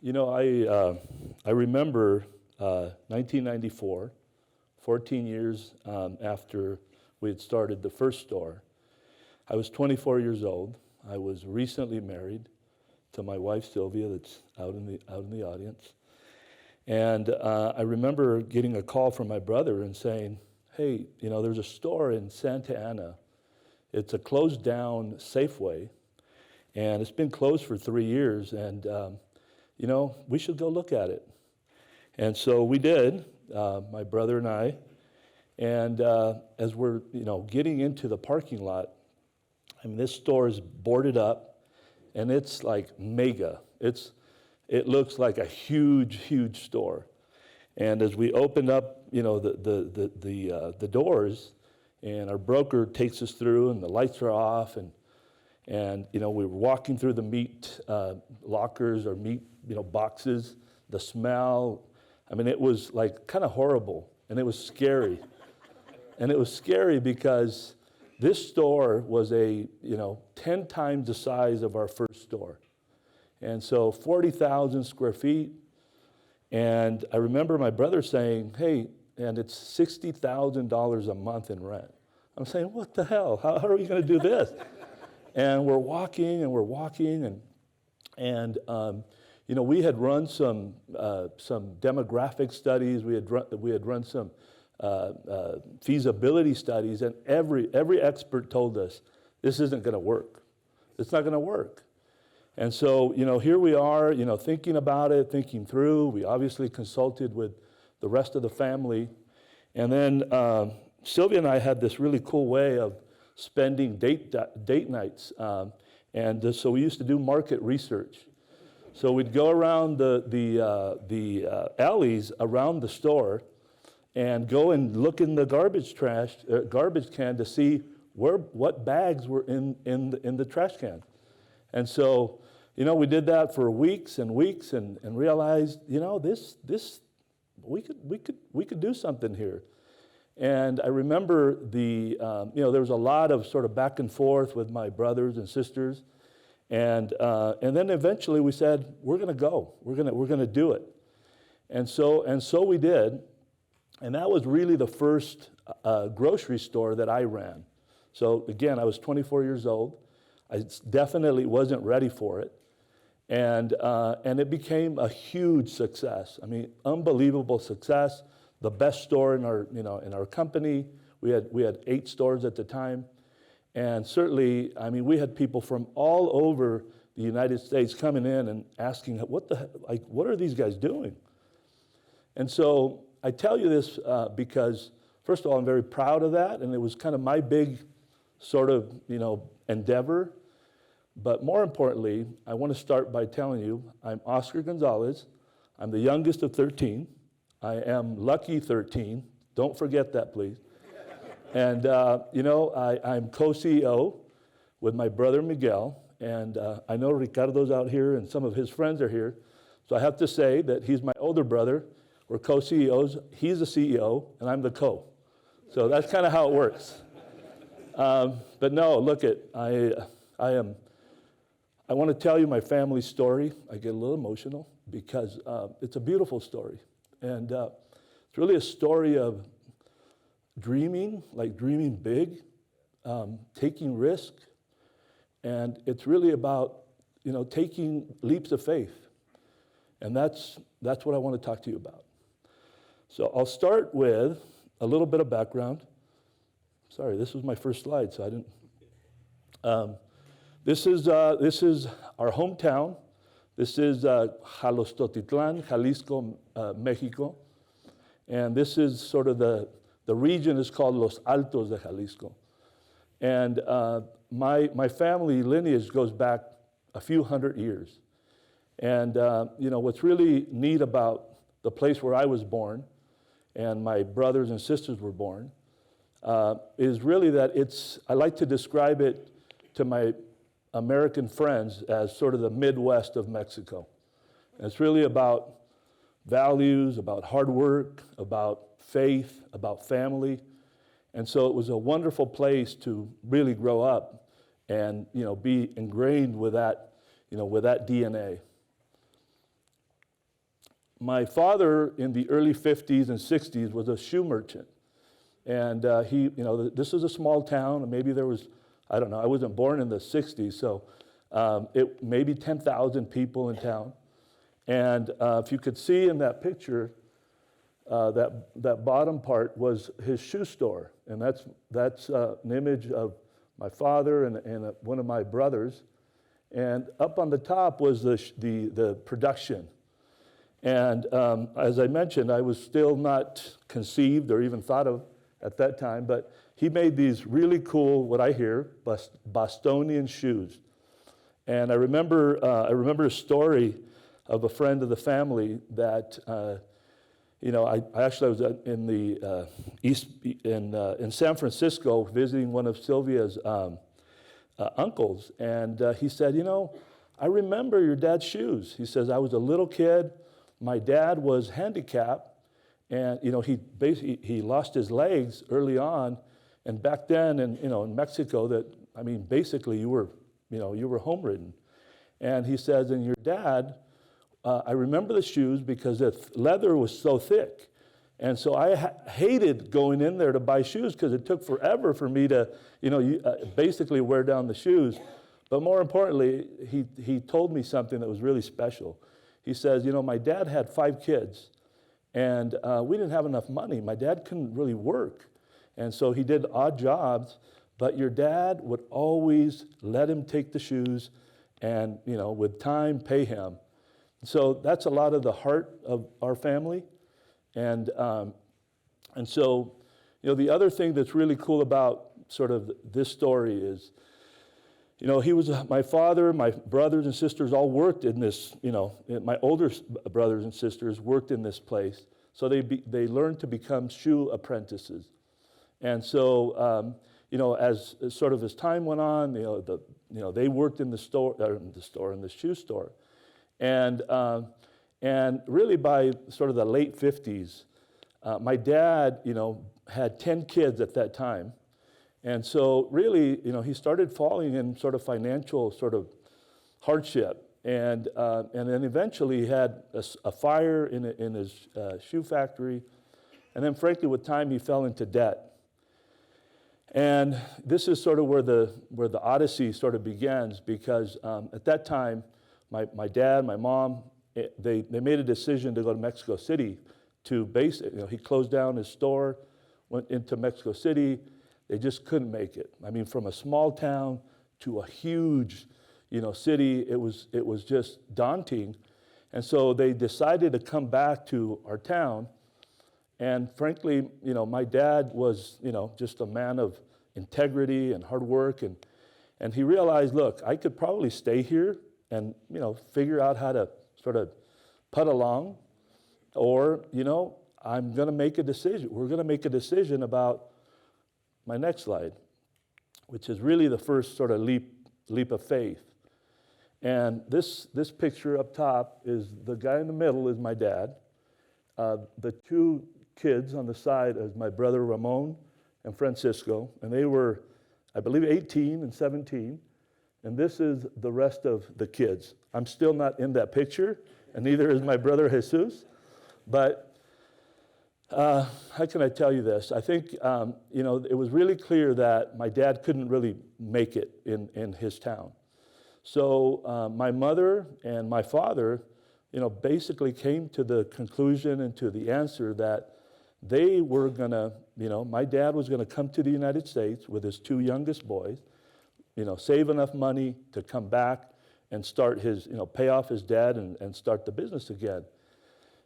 I remember 1994, 14 years after we had started the first store. I was 24 years old. I was recently married to my wife Sylvia, that's out in the audience. And I remember getting a call from my brother and saying, "Hey, there's a store in Santa Ana. It's a closed down Safeway, and it's been closed for 3 years, and we should go look at it." And so we did, my brother and I. And as we're getting into the parking lot, this store is boarded up, and it's like mega. It looks like a huge store. And as we opened up, the doors, and our broker takes us through, and the lights are off, and we were walking through the meat lockers or meat boxes. The smell, it was like kind of horrible, and it was scary. And it was scary because this store was 10 times the size of our first store. And so 40,000 square feet. And I remember my brother saying, "Hey, and it's $60,000 a month in rent." I'm saying, "What the hell? How are we going to do this?" And we're walking, and we had run some demographic studies. We had run some feasibility studies, and every expert told us this isn't going to work. It's not going to work. And so here we are, thinking about it, thinking through. We obviously consulted with the rest of the family, and then Sylvia and I had this really cool way of spending date nights, and so we used to do market research. So we'd go around the alleys around the store, and go and look in the garbage can to see what bags were in the trash can. And so, we did that for weeks and weeks, and realized, this we could do something here. And I remember there was a lot of sort of back and forth with my brothers and sisters, and then eventually we said, we're going to go, we're going to do it, and so we did. And that was really the first grocery store that I ran. So again, I was 24 years old. I definitely wasn't ready for it, and it became a huge success. Unbelievable success. The best store in our company. We had 8 stores at the time, and certainly, we had people from all over the United States coming in and asking, what are these guys doing? And so I tell you this because, first of all, I'm very proud of that, and it was kind of my big sort of, endeavor. But more importantly, I want to start by telling you, I'm Oscar Gonzalez. I'm the youngest of 13. I am lucky 13. Don't forget that, please. And, I'm co-CEO with my brother Miguel, and I know Ricardo's out here, and some of his friends are here. So I have to say that he's my older brother. We're co-CEOs. He's the CEO, and I'm the co. So that's kind of how it works. But no, look I want to tell you my family story. I get a little emotional because it's a beautiful story. And it's really a story of dreaming big, taking risk. And it's really about, taking leaps of faith. And that's what I want to talk to you about. So I'll start with a little bit of background. Sorry, this was my first slide, so I didn't. This is our hometown. This is Jalostotitlan, Jalisco, Mexico. And this is sort of the region is called Los Altos de Jalisco. And my family lineage goes back a few hundred years. And what's really neat about the place where I was born and my brothers and sisters were born is really that I like to describe it to my American friends as sort of the Midwest of Mexico. And it's really about values, about hard work, about faith, about family. And so it was a wonderful place to really grow up and, be ingrained with that, with that DNA. my father in the early 50s and 60s was a shoe merchant. And this was a small town, and maybe there was, I don't know, I wasn't born in the 60s, so it maybe 10,000 people in town. And if you could see in that picture, that bottom part was his shoe store. And that's an image of my father and one of my brothers. And up on the top was the production. And as I mentioned, I was still not conceived or even thought of at that time, but he made these really cool, what I hear, Bostonian shoes. And I remember a story of a friend of the family that, I actually was in the in San Francisco visiting one of Sylvia's uncles, and he said, I remember your dad's shoes. He says, I was a little kid. My dad was handicapped, and he lost his legs early on, and back then in Mexico, basically you were home ridden. And he says, and your dad, I remember the shoes because the leather was so thick. And so I hated going in there to buy shoes because it took forever for me to, basically wear down the shoes. But more importantly, he told me something that was really special. He says, my dad had 5 kids, and we didn't have enough money. My dad couldn't really work. And so he did odd jobs, but your dad would always let him take the shoes and, with time, pay him. So that's a lot of the heart of our family. And so, the other thing that's really cool about sort of this story is, my father, my brothers and sisters all worked in this, my older brothers and sisters worked in this place. So they learned to become shoe apprentices. And so, as time went on, they worked in the shoe store. And really by sort of the late 50s, my dad, had 10 kids at that time. And so really, he started falling in sort of financial sort of hardship. And then eventually he had a fire in his shoe factory. And then frankly, with time, he fell into debt. And this is sort of where the odyssey sort of begins, because at that time, my dad, my mom, they made a decision to go to Mexico City to base it. He closed down his store, went into Mexico City. They just couldn't make it. From a small town to a huge, city, it was just daunting. And so they decided to come back to our town. And frankly, my dad was, just a man of integrity and hard work. And he realized, look, I could probably stay here and, figure out how to sort of put along, or, I'm going to make a decision. We're going to make a decision about my next slide, which is really the first sort of leap of faith. And this picture up top is the guy in the middle is my dad. The 2 kids on the side is my brother Ramon and Francisco, and they were, I believe, 18 and 17. And this is the rest of the kids. I'm still not in that picture, and neither is my brother Jesus. But how can I tell you this? I think, it was really clear that my dad couldn't really make it in his town. So my mother and my father, basically came to the conclusion and to the answer that they were going to, my dad was going to come to the United States with his 2 youngest boys, save enough money to come back and start his, pay off his debt and start the business again.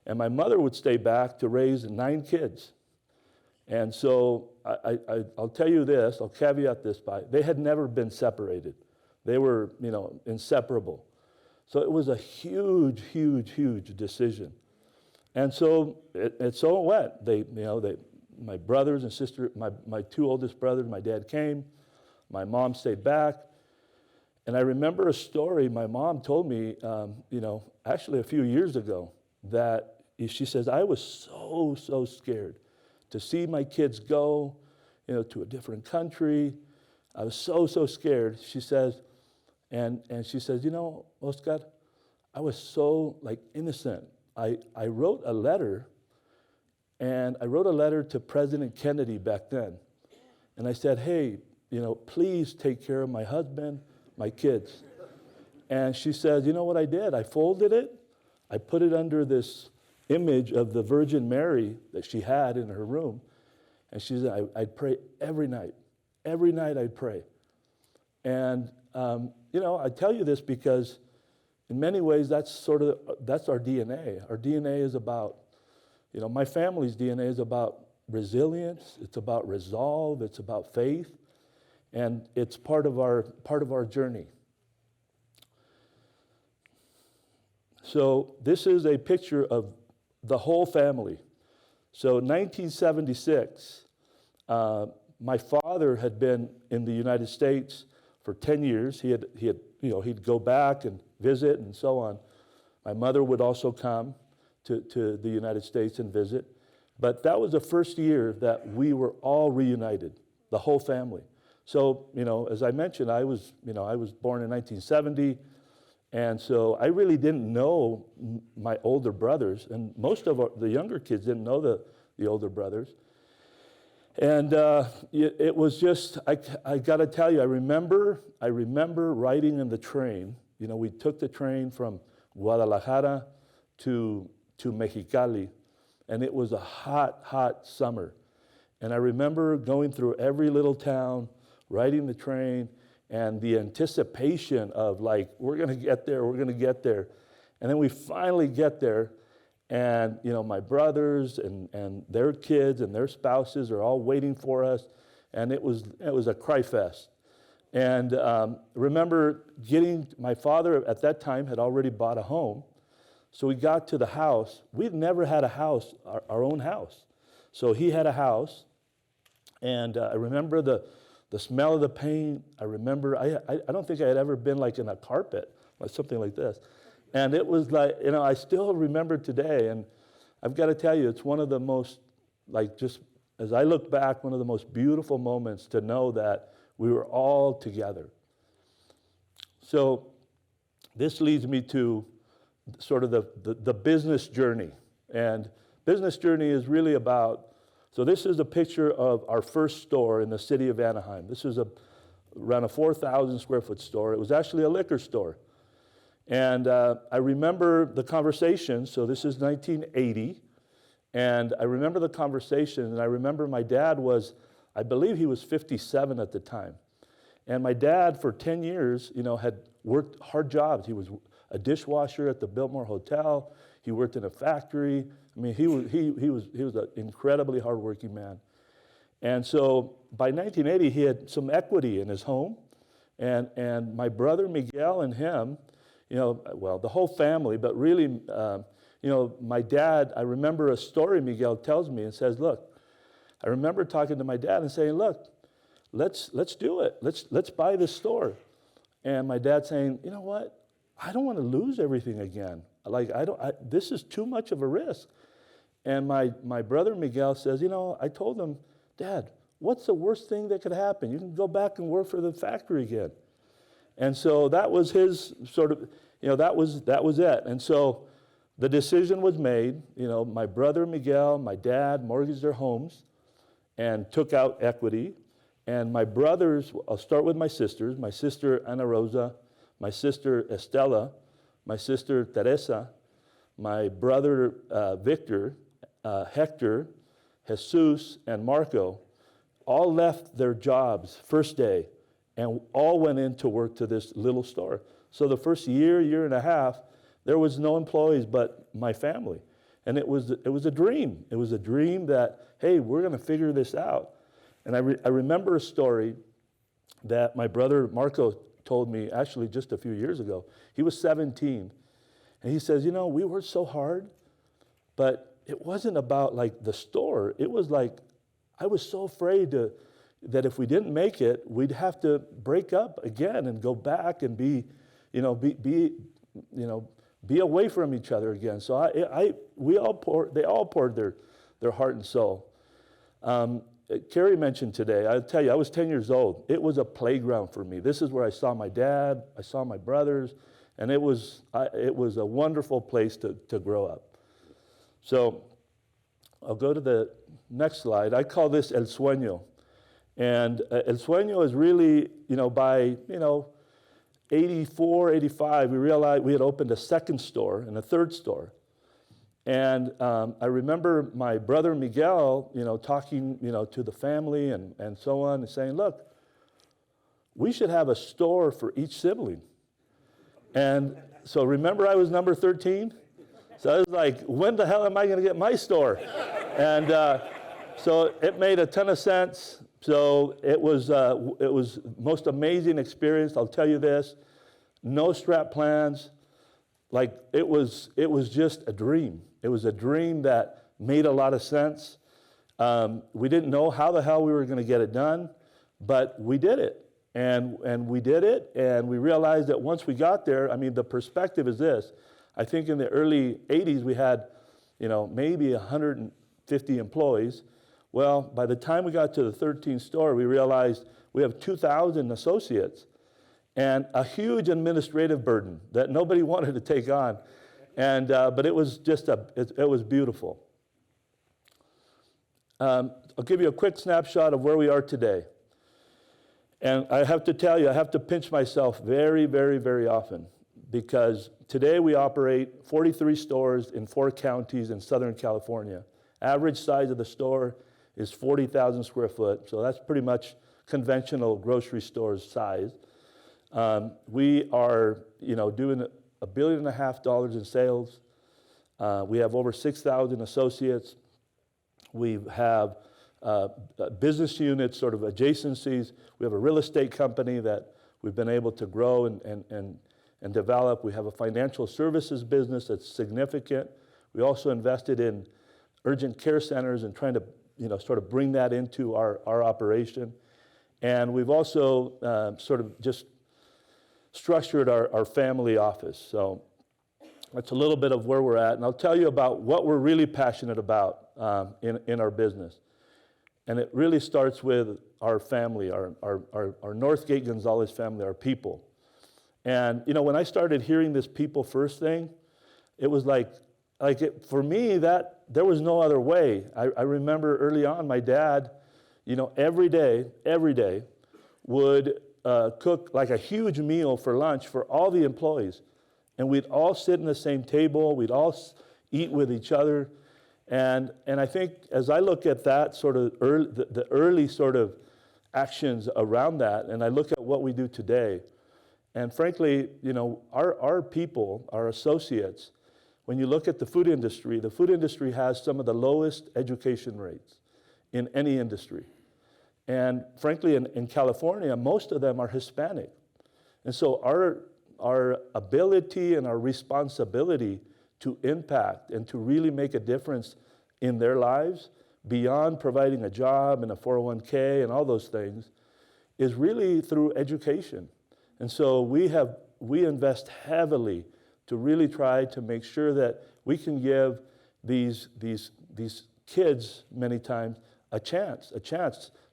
And my mother would stay back to raise 9 kids. And so I'll tell you this, I'll caveat this by, they had never been separated. They were, inseparable. So it was a huge, huge, huge decision. And so it went. My brothers and sisters, my 2 oldest brothers, my dad came, my mom stayed back. And I remember a story my mom told me, actually a few years ago, that she says, I was so scared to see my kids go, to a different country. I was so scared. She says, and she says, Oscar, I was so innocent. I wrote a letter, and I wrote a letter to President Kennedy back then. And I said, hey, please take care of my husband, my kids. And she said, you know what I did? I folded it. I put it under this image of the Virgin Mary that she had in her room. And she said, I'd pray every night. Every night I'd pray. And, I tell you this because in many ways that's our DNA. Our DNA is about, my family's DNA is about resilience. It's about resolve. It's about faith. And it's part of our journey. So this is a picture of the whole family. So 1976, my father had been in the United States for 10 years. He'd go back and visit and so on. My mother would also come to the United States and visit. But that was the first year that we were all reunited, the whole family. So, as I mentioned, I was born in 1970. And so I really didn't know my older brothers, and most of the younger kids didn't know the older brothers. And it was just, I got to tell you, I remember riding in the train. We took the train from Guadalajara to Mexicali, and it was a hot, hot summer. And I remember going through every little town, riding the train, and the anticipation of we're going to get there. And then we finally get there, and, my brothers and their kids and their spouses are all waiting for us, and it was a cry fest. And remember my father at that time had already bought a home, so we got to the house. We'd never had a house, our own house. So he had a house, and I remember the smell of the paint. I remember, I don't think I had ever been in a carpet, like something like this. And it was I still remember today, and I've got to tell you, it's one of the most, just as I look back, one of the most beautiful moments to know that we were all together. So this leads me to sort of the business journey. And business journey is really about, so this is a picture of our first store in the city of Anaheim. This is around a 4,000 square foot store. It was actually a liquor store. And I remember the conversation, so this is 1980, and I remember the conversation, and I remember my dad I believe he was 57 at the time. And my dad, for 10 years, had worked hard jobs. He was a dishwasher at the Biltmore Hotel. He worked in a factory. I mean, he was an incredibly hardworking man. And so by 1980, he had some equity in his home. And my brother Miguel and him, the whole family, but really, my dad, I remember a story Miguel tells me and says, look, I remember talking to my dad and saying, look, let's do it. Let's buy this store. And my dad saying, you know what? I don't want to lose everything again. This is too much of a risk. And my brother Miguel says, I told him, Dad, what's the worst thing that could happen? You can go back and work for the factory again. And so that was his sort of, that was it. And so the decision was made. My brother Miguel, my dad mortgaged their homes and took out equity. And my brothers, I'll start with my sisters, my sister Ana Rosa, my sister Estela, my sister Teresa, my brother Victor, Hector, Jesus, and Marco, all left their jobs first day and all went in to work to this little store. So the first year and a half, there was no employees but my family. And it was a dream. It was a dream that, hey, we're going to figure this out. And I remember a story that my brother Marco told me actually just a few years ago. He was 17. And he says, we worked so hard, but it wasn't about the store. It was I was so afraid that if we didn't make it, we'd have to break up again and go back and be away from each other again. So they all poured their heart and soul. Carrie mentioned today, I'll tell you, I was 10 years old. It was a playground for me. This is where I saw my dad, I saw my brothers, and it was a wonderful place to grow up. So I'll go to the next slide. I call this El Sueño. And El Sueño is really, by, 84, 85, we realized we had opened a second store and a third store. And I remember my brother Miguel, talking, to the family and so on, and saying, look, we should have a store for each sibling. And so remember I was number 13? So I was like, when the hell am I going to get my store? And so it made a ton of sense. So it was most amazing experience. I'll tell you this, no strat plans. Like it was just a dream. It was a dream that made a lot of sense. We didn't know how the hell we were going to get it done, but we did it. And we did it, and we realized that once we got there, the perspective is this. I think in the early 80s we had, maybe 150 employees. Well, by the time we got to the 13th store, we realized we have 2,000 associates and a huge administrative burden that nobody wanted to take on. And but it was just it was beautiful. I'll give you a quick snapshot of where we are today. And I have to tell you, I have to pinch myself very, very, very often, because today we operate 43 stores in 4 counties in Southern California. Average size of the store is 40,000 square foot, so that's pretty much conventional grocery stores size. We are, doing $1.5 billion in sales. We have over 6,000 associates. We have business units, sort of adjacencies. We have a real estate company that we've been able to grow and develop. We have a financial services business that's significant. We also invested in urgent care centers and trying to, sort of bring that into our operation. And we've also sort of just structured our family office. So that's a little bit of where we're at. And I'll tell you about what we're really passionate about in our business. And it really starts with our family, our Northgate Gonzalez family, our people. And, when I started hearing this people first thing, it was for me, that there was no other way. I remember early on, my dad, every day would cook like a huge meal for lunch for all the employees. And we'd all sit in the same table, we'd all eat with each other. And I think as I look at that sort of the early sort of actions around that, and I look at what we do today, and frankly, our people, our associates, when you look at the food industry has some of the lowest education rates in any industry. And frankly, in California, most of them are Hispanic. And so our ability and our responsibility to impact and to really make a difference in their lives, beyond providing a job and a 401k and all those things, is really through education. And so we invest heavily to really try to make sure that we can give these kids many times a chance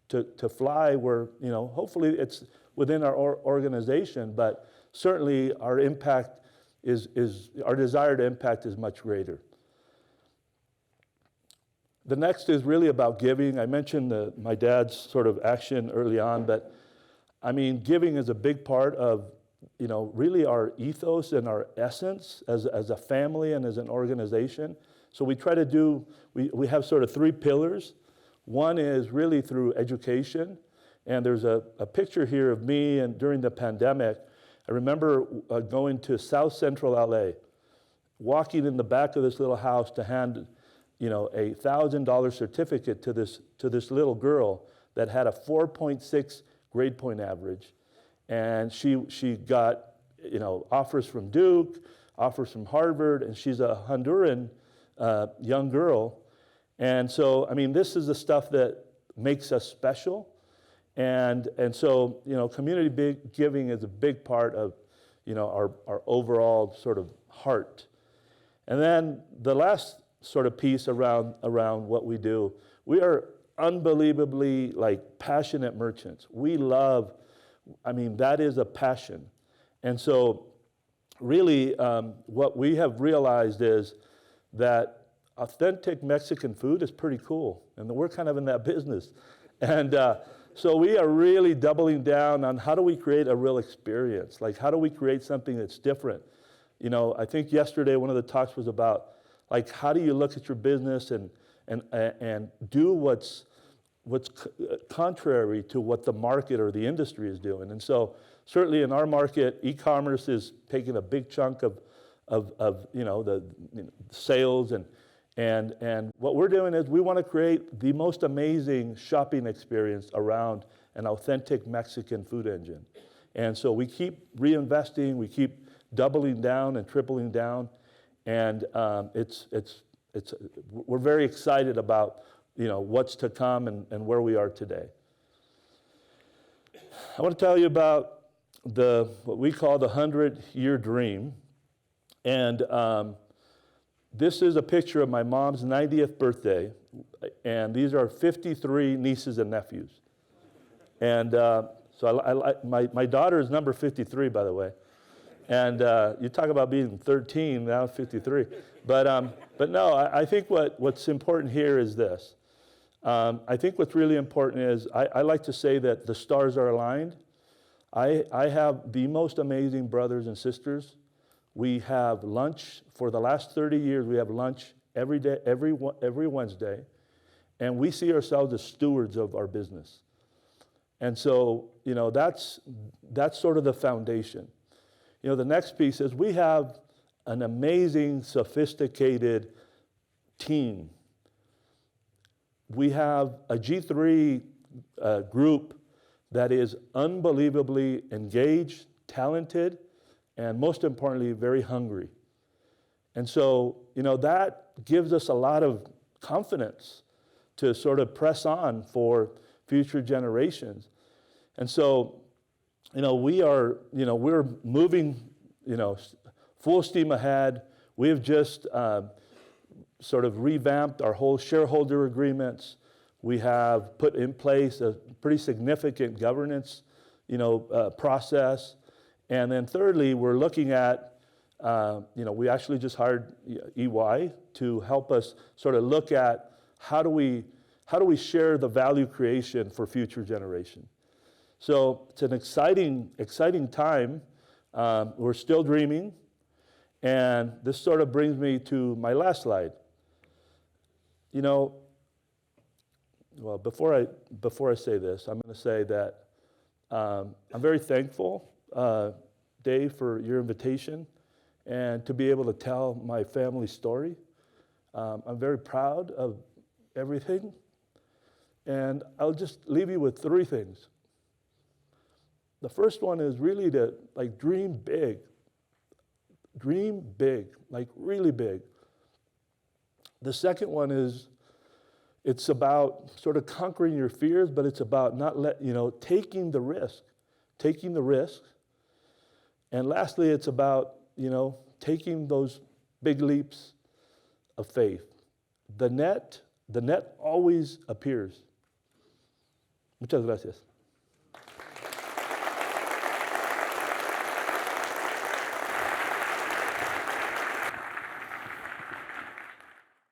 to fly where, hopefully it's within our organization, but certainly our impact is our desired impact is much greater. The next is really about giving. I mentioned my dad's sort of action early on, but giving is a big part of, really our ethos and our essence as a family and as an organization. So we try to we have sort of 3 pillars. One is really through education, and there's a picture here of me and during the pandemic. I remember going to South Central LA, walking in the back of this little house to hand, a $1,000 certificate to this little girl that had a 4.6 grade point average, and she got, offers from Duke, offers from Harvard, and she's a Honduran young girl, and so this is the stuff that makes us special. And so, community giving is a big part of, our overall sort of heart. And then the last sort of piece around what we do, we are unbelievably passionate merchants. We love, that is a passion. And so really what we have realized is that authentic Mexican food is pretty cool, and we're kind of in that business. And so we are really doubling down on how do we create a real experience? Like, how do we create something that's different? You know, I think yesterday one of the talks was about, like, how do you look at your business and do what's contrary to what the market or the industry is doing. And so certainly in our market, e-commerce is taking a big chunk of the sales, and what we're doing is we want to create the most amazing shopping experience around an authentic Mexican food engine. And so we keep reinvesting, we keep doubling down and tripling down, and we're very excited about what's to come and where we are today. I want to tell you about what we call the 100-year dream. And this is a picture of my mom's 90th birthday. And these are 53 nieces and nephews. And so my daughter is number 53, by the way. And you talk about being 13, now 53. But no, I think what's important here is this. I think what's really important is I like to say that the stars are aligned. I have the most amazing brothers and sisters. We have lunch for the last 30 years. We have lunch every day, every Wednesday, and we see ourselves as stewards of our business. And so, that's sort of the foundation. The next piece is we have an amazing, sophisticated team. We have a G3 group that is unbelievably engaged, talented, and most importantly, very hungry. And so, that gives us a lot of confidence to sort of press on for future generations. And so, we're moving, full steam ahead. We have just sort of revamped our whole shareholder agreements. We have put in place a pretty significant governance, process. And then thirdly, we're looking at, we actually just hired EY to help us sort of look at how do we share the value creation for future generations. So it's an exciting time. We're still dreaming. And this sort of brings me to my last slide. Well, before I say this, I'm going to say that I'm very thankful, Dave, for your invitation and to be able to tell my family story. I'm very proud of everything. And I'll just leave you with three things. The first one is really to dream big. Dream big, like really big. The second one is it's about sort of conquering your fears, but it's about taking the risk. And lastly, it's about, taking those big leaps of faith. The net always appears. Muchas gracias.